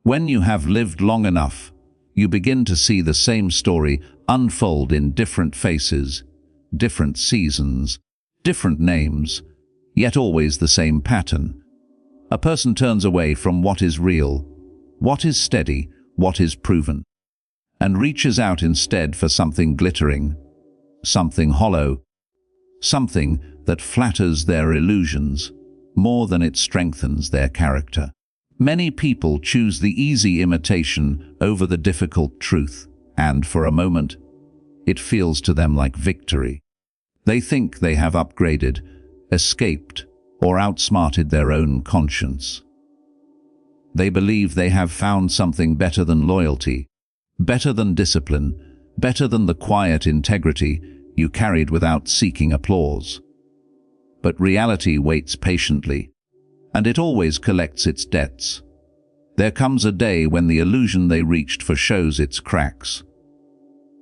When you have lived long enough, you begin to see the same story unfold in different faces, different seasons, different names, yet always the same pattern. A person turns away from what is real, what is steady, what is proven, and reaches out instead for something glittering, something hollow, something that flatters their illusions more than it strengthens their character. Many people choose the easy imitation over the difficult truth, and for a moment, it feels to them like victory. They think they have upgraded, escaped, or outsmarted their own conscience. They believe they have found something better than loyalty, better than discipline, better than the quiet integrity you carried without seeking applause. But reality waits patiently, and it always collects its debts. There comes a day when the illusion they reached for shows its cracks.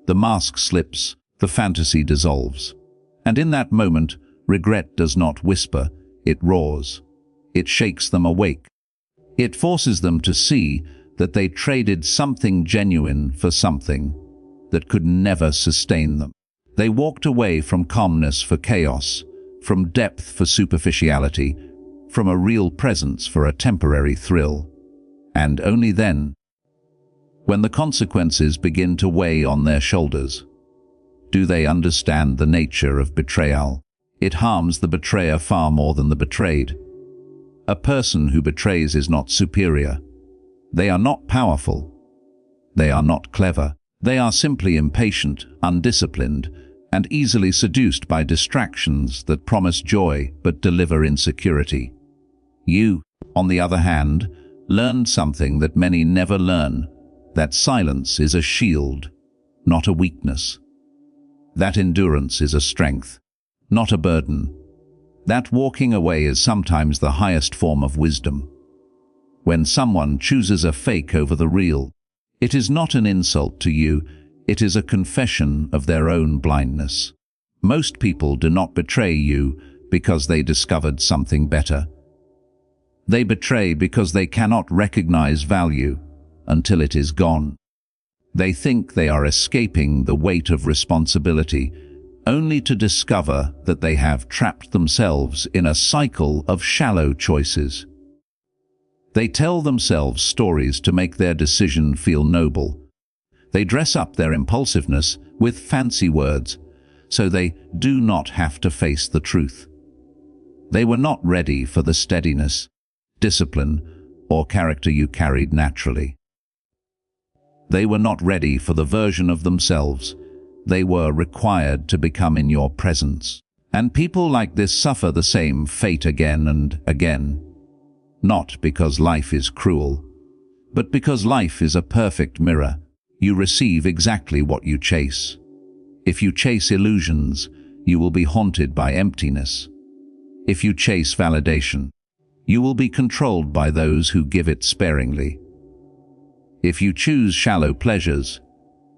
The mask slips, the fantasy dissolves, and in that moment, regret does not whisper, it roars. It shakes them awake. It forces them to see that they traded something genuine for something that could never sustain them. They walked away from calmness for chaos, from depth for superficiality, from a real presence for a temporary thrill. And only then, when the consequences begin to weigh on their shoulders, do they understand the nature of betrayal. It harms the betrayer far more than the betrayed. A person who betrays is not superior. They are not powerful. They are not clever. They are simply impatient, undisciplined, and easily seduced by distractions that promise joy but deliver insecurity. You, on the other hand, learned something that many never learn, that silence is a shield, not a weakness. That endurance is a strength, not a burden. That walking away is sometimes the highest form of wisdom. When someone chooses a fake over the real, it is not an insult to you, it is a confession of their own blindness. Most people do not betray you because they discovered something better. They betray because they cannot recognize value until it is gone. They think they are escaping the weight of responsibility, only to discover that they have trapped themselves in a cycle of shallow choices. They tell themselves stories to make their decision feel noble. They dress up their impulsiveness with fancy words, so they do not have to face the truth. They were not ready for the steadiness, discipline, or character you carried naturally. They were not ready for the version of themselves they were required to become in your presence. And people like this suffer the same fate again and again. Not because life is cruel, but because life is a perfect mirror. You receive exactly what you chase. If you chase illusions, you will be haunted by emptiness. If you chase validation, you will be controlled by those who give it sparingly. If you choose shallow pleasures,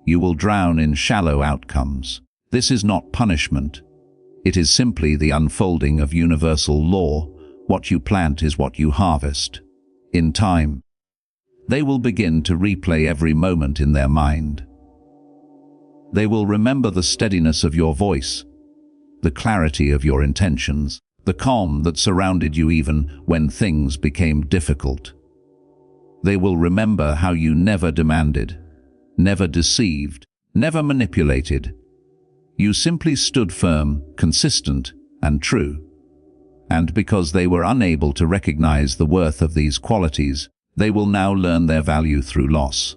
you will drown in shallow outcomes. This is not punishment. It is simply the unfolding of universal law. What you plant is what you harvest. In time, they will begin to replay every moment in their mind. They will remember the steadiness of your voice, the clarity of your intentions, the calm that surrounded you even when things became difficult. They will remember how you never demanded, never deceived, never manipulated. You simply stood firm, consistent, and true. And because they were unable to recognize the worth of these qualities, they will now learn their value through loss.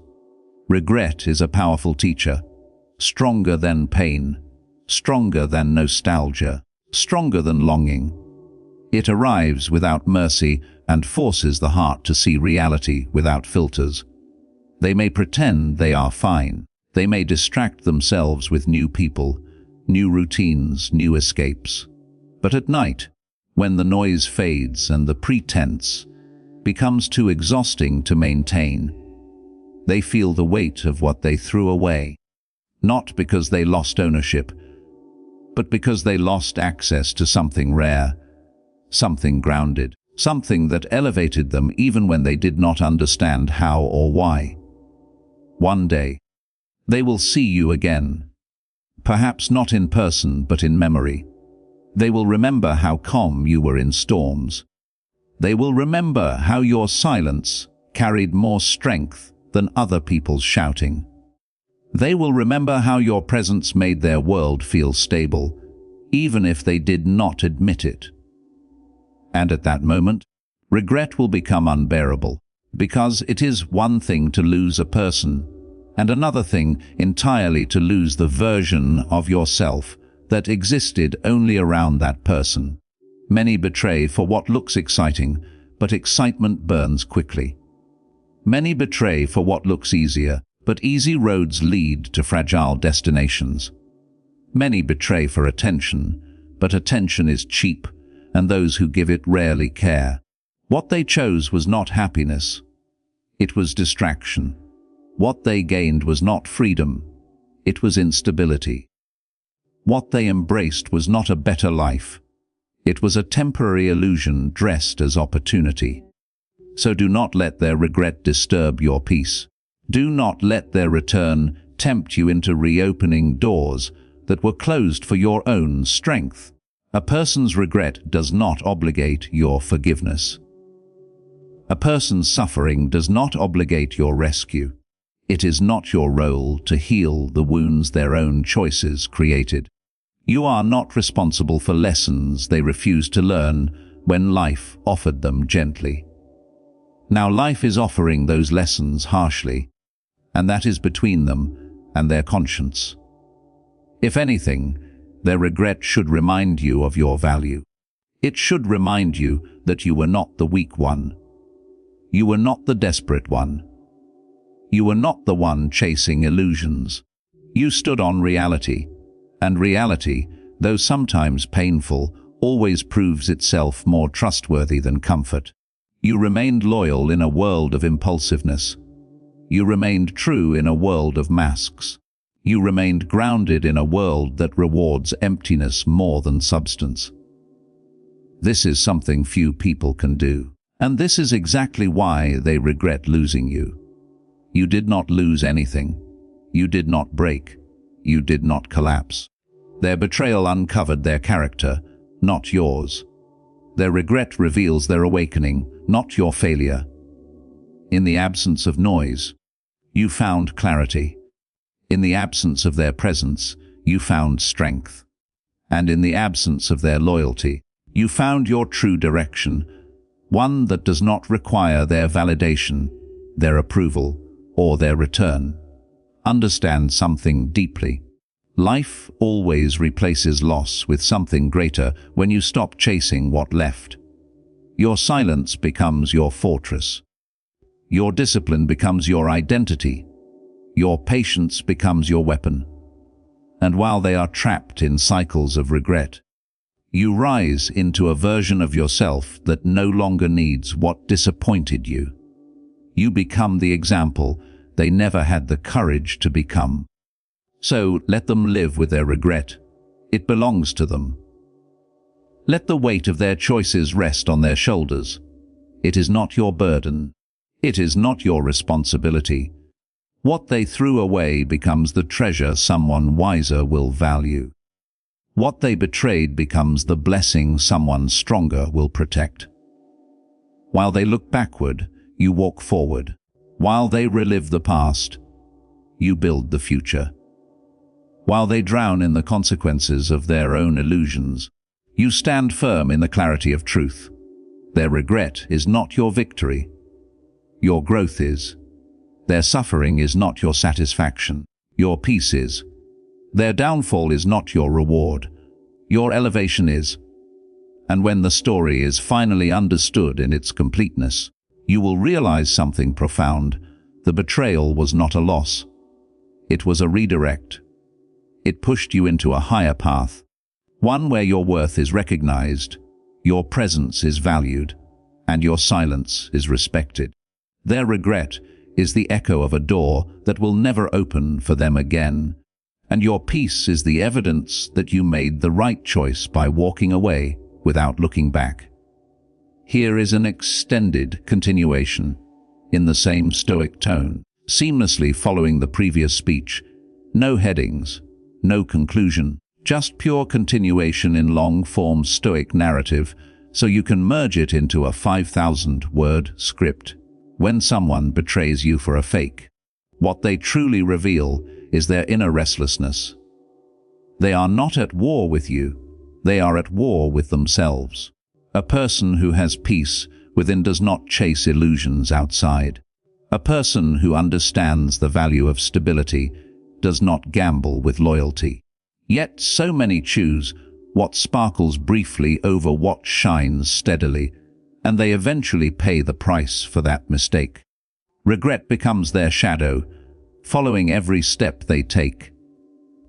Regret is a powerful teacher, stronger than pain, stronger than nostalgia, stronger than longing. It arrives without mercy and forces the heart to see reality without filters. They may pretend they are fine. They may distract themselves with new people, new routines, new escapes. But at night, when the noise fades and the pretense becomes too exhausting to maintain, they feel the weight of what they threw away, not because they lost ownership, but because they lost access to something rare, something grounded, something that elevated them even when they did not understand how or why. One day, they will see you again, perhaps not in person but in memory. They will remember how calm you were in storms. They will remember how your silence carried more strength than other people's shouting. They will remember how your presence made their world feel stable, even if they did not admit it. And at that moment, regret will become unbearable, because it is one thing to lose a person, and another thing entirely to lose the version of yourself that existed only around that person. Many betray for what looks exciting, but excitement burns quickly. Many betray for what looks easier, but easy roads lead to fragile destinations. Many betray for attention, but attention is cheap, and those who give it rarely care. What they chose was not happiness. It was distraction. What they gained was not freedom. It was instability. What they embraced was not a better life. It was a temporary illusion dressed as opportunity. So do not let their regret disturb your peace. Do not let their return tempt you into reopening doors that were closed for your own strength. A person's regret does not obligate your forgiveness. A person's suffering does not obligate your rescue. It is not your role to heal the wounds their own choices created. You are not responsible for lessons they refused to learn when life offered them gently. Now life is offering those lessons harshly, and that is between them and their conscience. If anything, their regret should remind you of your value. It should remind you that you were not the weak one. You were not the desperate one. You were not the one chasing illusions. You stood on reality, and reality, though sometimes painful, always proves itself more trustworthy than comfort. You remained loyal in a world of impulsiveness. You remained true in a world of masks. You remained grounded in a world that rewards emptiness more than substance. This is something few people can do, and this is exactly why they regret losing you. You did not lose anything. You did not break. You did not collapse. Their betrayal uncovered their character, not yours. Their regret reveals their awakening, not your failure. In the absence of noise, you found clarity. In the absence of their presence, you found strength. And in the absence of their loyalty, you found your true direction, one that does not require their validation, their approval, or their return. Understand something deeply. Life always replaces loss with something greater when you stop chasing what left. Your silence becomes your fortress. Your discipline becomes your identity. Your patience becomes your weapon. And while they are trapped in cycles of regret, you rise into a version of yourself that no longer needs what disappointed you. You become the example they never had the courage to become. So let them live with their regret. It belongs to them. Let the weight of their choices rest on their shoulders. It is not your burden. It is not your responsibility. What they threw away becomes the treasure someone wiser will value. What they betrayed becomes the blessing someone stronger will protect. While they look backward, you walk forward. While they relive the past, you build the future. While they drown in the consequences of their own illusions, you stand firm in the clarity of truth. Their regret is not your victory. Your growth is. Their suffering is not your satisfaction. Your peace is. Their downfall is not your reward. Your elevation is. And when the story is finally understood in its completeness, you will realize something profound. The betrayal was not a loss. It was a redirect. It pushed you into a higher path, one where your worth is recognized, your presence is valued, and your silence is respected. Their regret is the echo of a door that will never open for them again, and your peace is the evidence that you made the right choice by walking away without looking back. Here is an extended continuation, in the same Stoic tone, seamlessly following the previous speech. No headings, no conclusion, just pure continuation in long-form Stoic narrative, so you can merge it into a 5,000-word script. When someone betrays you for a fake, what they truly reveal is their inner restlessness. They are not at war with you, they are at war with themselves. A person who has peace within does not chase illusions outside. A person who understands the value of stability does not gamble with loyalty. Yet so many choose what sparkles briefly over what shines steadily, and they eventually pay the price for that mistake. Regret becomes their shadow, following every step they take,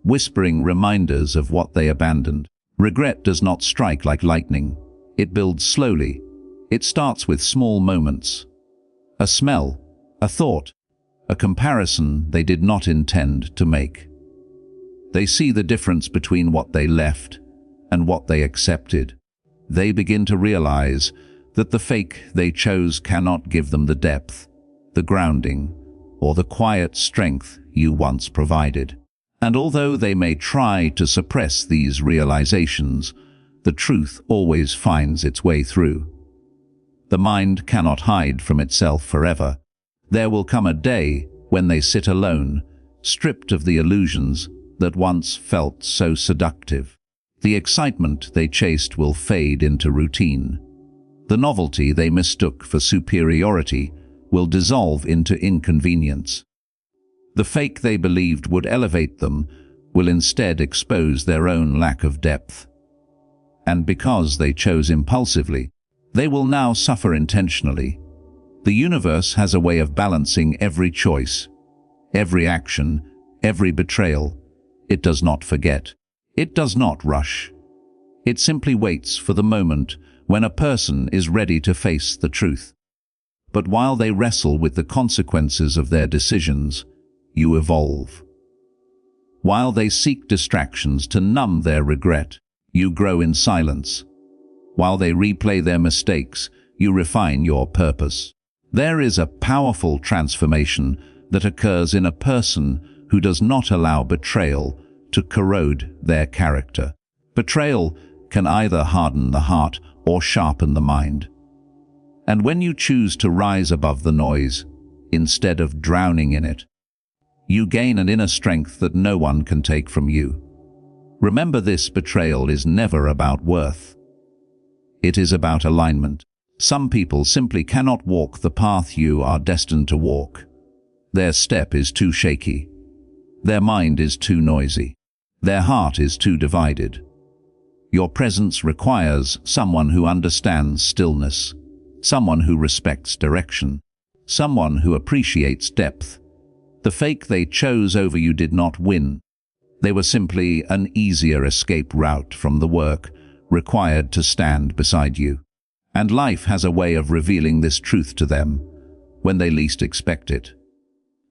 whispering reminders of what they abandoned. Regret does not strike like lightning. It builds slowly. It starts with small moments. A smell, a thought, a comparison they did not intend to make. They see the difference between what they left and what they accepted. They begin to realize that the fake they chose cannot give them the depth, the grounding, or the quiet strength you once provided. And although they may try to suppress these realizations, the truth always finds its way through. The mind cannot hide from itself forever. There will come a day when they sit alone, stripped of the illusions that once felt so seductive. The excitement they chased will fade into routine. The novelty they mistook for superiority will dissolve into inconvenience. The fake they believed would elevate them will instead expose their own lack of depth. And because they chose impulsively, they will now suffer intentionally. The universe has a way of balancing every choice, every action, every betrayal. It does not forget. It does not rush. It simply waits for the moment when a person is ready to face the truth. But while they wrestle with the consequences of their decisions, you evolve. While they seek distractions to numb their regret, you grow in silence. While they replay their mistakes, you refine your purpose. There is a powerful transformation that occurs in a person who does not allow betrayal to corrode their character. Betrayal can either harden the heart or sharpen the mind. And when you choose to rise above the noise, instead of drowning in it, you gain an inner strength that no one can take from you. Remember, this betrayal is never about worth. It is about alignment. Some people simply cannot walk the path you are destined to walk. Their step is too shaky. Their mind is too noisy. Their heart is too divided. Your presence requires someone who understands stillness, someone who respects direction, someone who appreciates depth. The fake they chose over you did not win. They were simply an easier escape route from the work required to stand beside you. And life has a way of revealing this truth to them when they least expect it.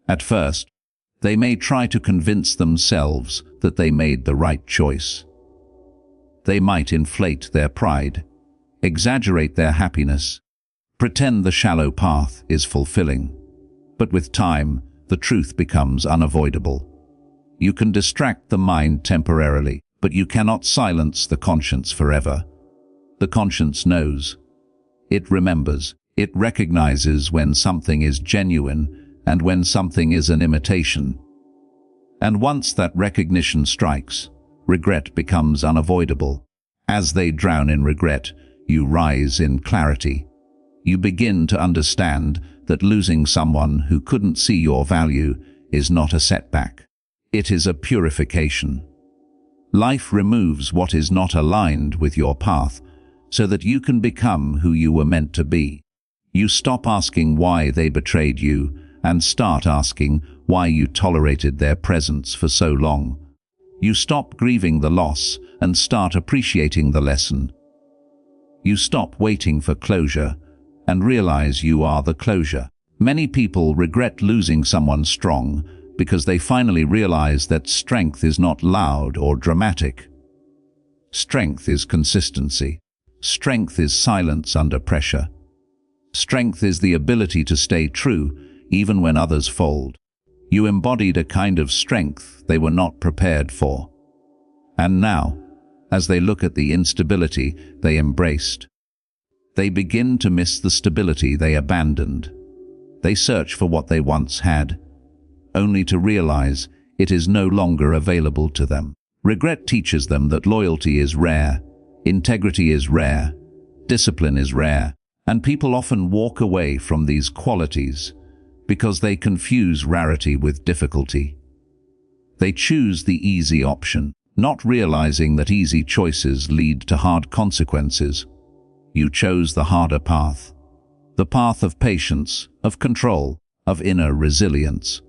At first, they may try to convince themselves that they made the right choice. They might inflate their pride, exaggerate their happiness, pretend the shallow path is fulfilling. But with time, the truth becomes unavoidable. You can distract the mind temporarily, but you cannot silence the conscience forever. The conscience knows. It remembers. It recognizes when something is genuine and when something is an imitation. And once that recognition strikes, regret becomes unavoidable. As they drown in regret, you rise in clarity. You begin to understand that losing someone who couldn't see your value is not a setback. It is a purification. Life removes what is not aligned with your path so that you can become who you were meant to be. You stop asking why they betrayed you and start asking why you tolerated their presence for so long. You stop grieving the loss and start appreciating the lesson. You stop waiting for closure and realize you are the closure. Many people regret losing someone strong because they finally realize that strength is not loud or dramatic. Strength is consistency. Strength is silence under pressure. Strength is the ability to stay true even when others fold. You embodied a kind of strength they were not prepared for. And now, as they look at the instability they embraced, they begin to miss the stability they abandoned. They search for what they once had, only to realize it is no longer available to them. Regret teaches them that loyalty is rare, integrity is rare, discipline is rare, and people often walk away from these qualities because they confuse rarity with difficulty. They choose the easy option, not realizing that easy choices lead to hard consequences. You chose the harder path, the path of patience, of control, of inner resilience.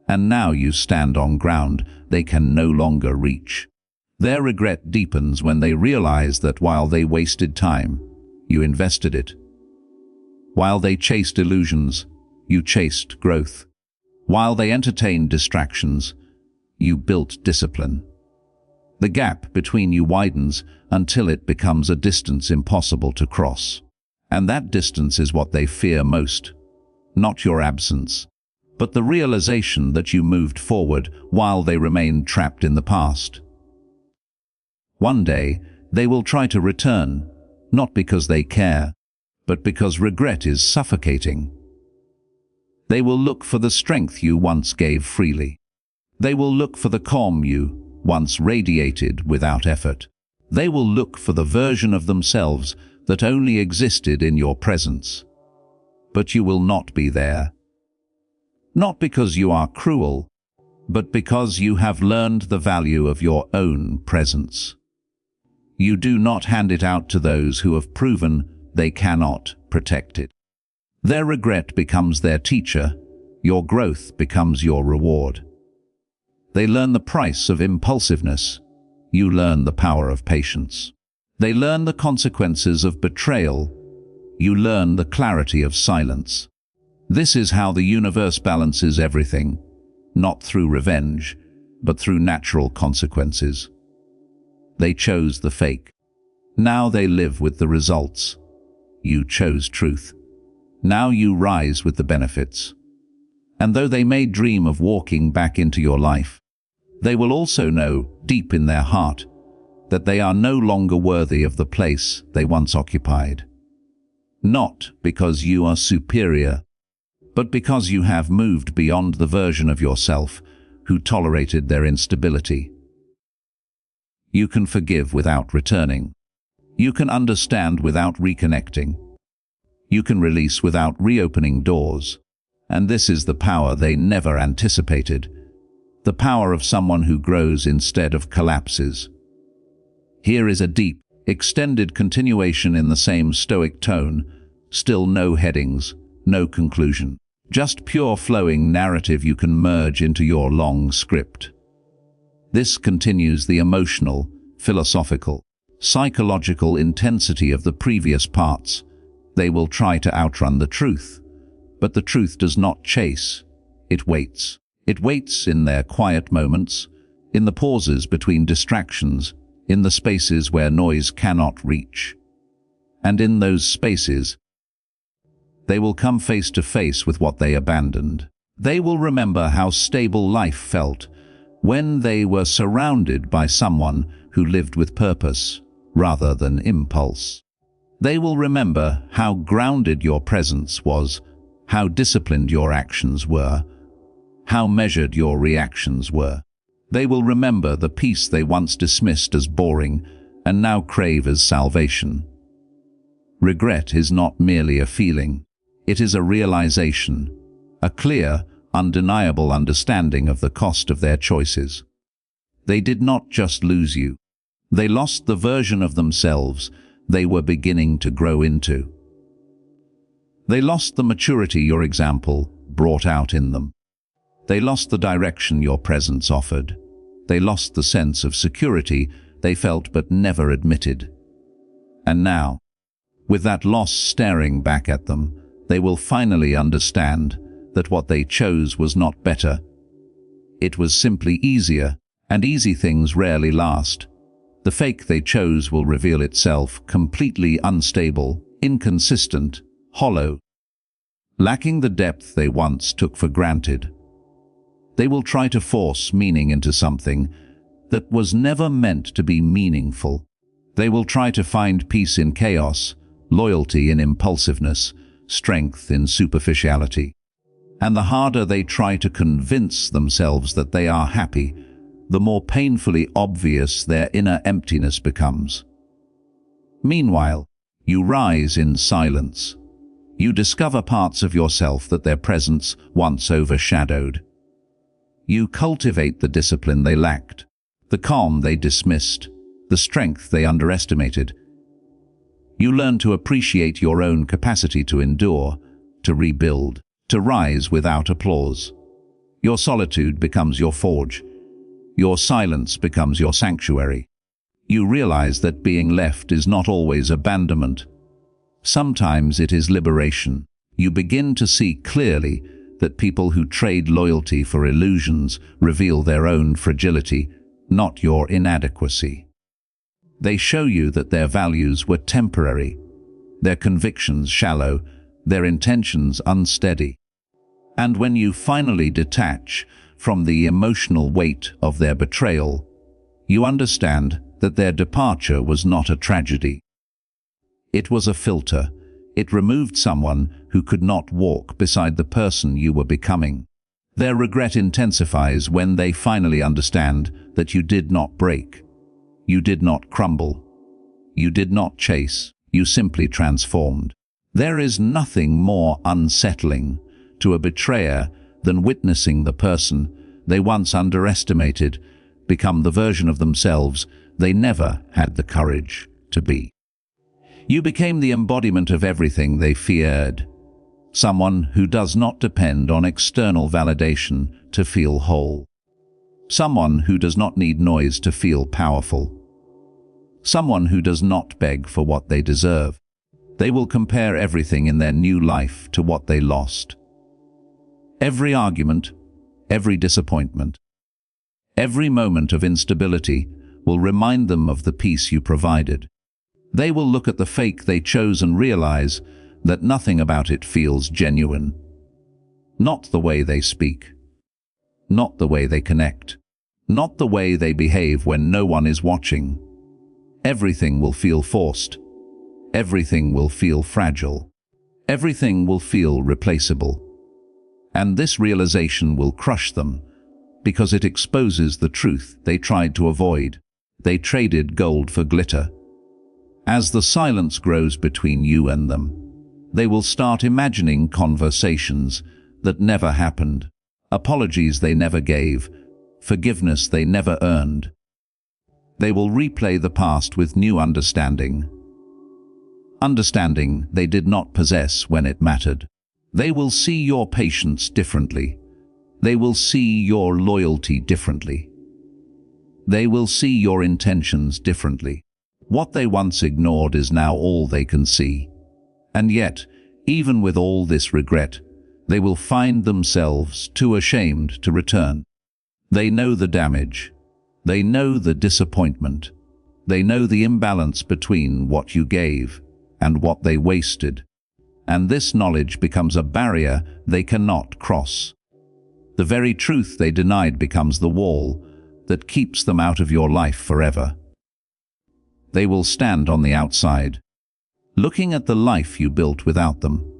And now you stand on ground they can no longer reach. Their regret deepens when they realize that while they wasted time, you invested it. While they chased illusions, you chased growth. While they entertained distractions, you built discipline. The gap between you widens until it becomes a distance impossible to cross. And that distance is what they fear most, not your absence, but the realization that you moved forward while they remained trapped in the past. One day, they will try to return, not because they care, but because regret is suffocating. They will look for the strength you once gave freely. They will look for the calm you once radiated without effort. They will look for the version of themselves that only existed in your presence. But you will not be there. Not because you are cruel, but because you have learned the value of your own presence. You do not hand it out to those who have proven they cannot protect it. Their regret becomes their teacher, your growth becomes your reward. They learn the price of impulsiveness, you learn the power of patience. They learn the consequences of betrayal, you learn the clarity of silence. This is how the universe balances everything, not through revenge, but through natural consequences. They chose the fake. Now they live with the results. You chose truth. Now you rise with the benefits. And though they may dream of walking back into your life, they will also know, deep in their heart, that they are no longer worthy of the place they once occupied. Not because you are superior, but because you have moved beyond the version of yourself who tolerated their instability. You can forgive without returning. You can understand without reconnecting. You can release without reopening doors. And this is the power they never anticipated. The power of someone who grows instead of collapses. Here is a deep, extended continuation in the same Stoic tone, still no headings, no conclusion. Just pure flowing narrative you can merge into your long script. This continues the emotional, philosophical, psychological intensity of the previous parts. They will try to outrun the truth, but the truth does not chase, it waits. It waits in their quiet moments, in the pauses between distractions, in the spaces where noise cannot reach. And in those spaces, they will come face to face with what they abandoned. They will remember how stable life felt when they were surrounded by someone who lived with purpose rather than impulse. They will remember how grounded your presence was, how disciplined your actions were, how measured your reactions were. They will remember the peace they once dismissed as boring and now crave as salvation. Regret is not merely a feeling. It is a realization, a clear, undeniable understanding of the cost of their choices. They did not just lose you. They lost the version of themselves they were beginning to grow into. They lost the maturity your example brought out in them. They lost the direction your presence offered. They lost the sense of security they felt but never admitted. And now, with that loss staring back at them, they will finally understand that what they chose was not better. It was simply easier, and easy things rarely last. The fake they chose will reveal itself completely unstable, inconsistent, hollow, lacking the depth they once took for granted. They will try to force meaning into something that was never meant to be meaningful. They will try to find peace in chaos, loyalty in impulsiveness, strength in superficiality. And the harder they try to convince themselves that they are happy, the more painfully obvious their inner emptiness becomes. Meanwhile, you rise in silence. You discover parts of yourself that their presence once overshadowed. You cultivate the discipline they lacked, the calm they dismissed, the strength they underestimated. You learn to appreciate your own capacity to endure, to rebuild, to rise without applause. Your solitude becomes your forge. Your silence becomes your sanctuary. You realize that being left is not always abandonment. Sometimes it is liberation. You begin to see clearly that people who trade loyalty for illusions reveal their own fragility, not your inadequacy. They show you that their values were temporary, their convictions shallow, their intentions unsteady. And when you finally detach from the emotional weight of their betrayal, you understand that their departure was not a tragedy. It was a filter. It removed someone who could not walk beside the person you were becoming. Their regret intensifies when they finally understand that you did not break. You did not crumble. You did not chase. You simply transformed. There is nothing more unsettling to a betrayer than witnessing the person they once underestimated become the version of themselves they never had the courage to be. You became the embodiment of everything they feared, someone who does not depend on external validation to feel whole, someone who does not need noise to feel powerful, someone who does not beg for what they deserve. They will compare everything in their new life to what they lost. Every argument, every disappointment, every moment of instability will remind them of the peace you provided. They will look at the fake they chose and realize that nothing about it feels genuine. Not the way they speak, not the way they connect, not the way they behave when no one is watching. Everything will feel forced. Everything will feel fragile. Everything will feel replaceable. And this realization will crush them because it exposes the truth they tried to avoid. They traded gold for glitter. As the silence grows between you and them, they will start imagining conversations that never happened, apologies they never gave, forgiveness they never earned. They will replay the past with new understanding they did not possess when it mattered. They will see your patience differently. They will see your loyalty differently. They will see your intentions differently. What they once ignored is now all they can see. And yet, even with all this regret, they will find themselves too ashamed to return. They know the damage. They know the disappointment. They know the imbalance between what you gave and what they wasted. And this knowledge becomes a barrier they cannot cross. The very truth they denied becomes the wall that keeps them out of your life forever. They will stand on the outside, looking at the life you built without them,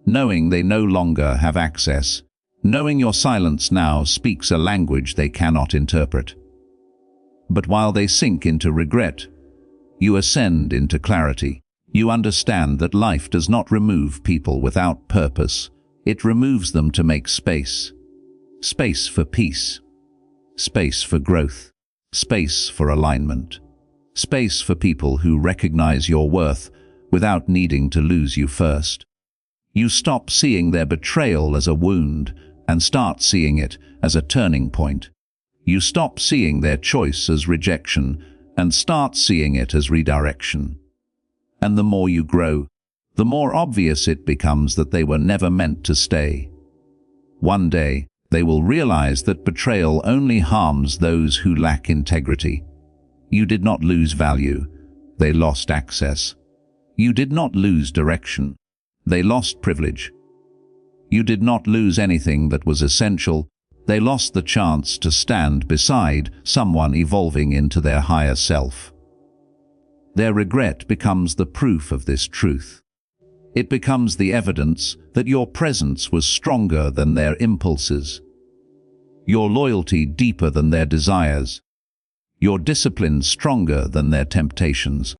knowing they no longer have access, knowing your silence now speaks a language they cannot interpret. But while they sink into regret, you ascend into clarity. You understand that life does not remove people without purpose. It removes them to make space. Space for peace. Space for growth. Space for alignment. Space for people who recognize your worth without needing to lose you first. You stop seeing their betrayal as a wound and start seeing it as a turning point. You stop seeing their choice as rejection and start seeing it as redirection. And the more you grow, the more obvious it becomes that they were never meant to stay. One day, they will realize that betrayal only harms those who lack integrity. You did not lose value. They lost access. You did not lose direction. They lost privilege. You did not lose anything that was essential. They lost the chance to stand beside someone evolving into their higher self. Their regret becomes the proof of this truth. It becomes the evidence that your presence was stronger than their impulses, your loyalty deeper than their desires, your discipline stronger than their temptations.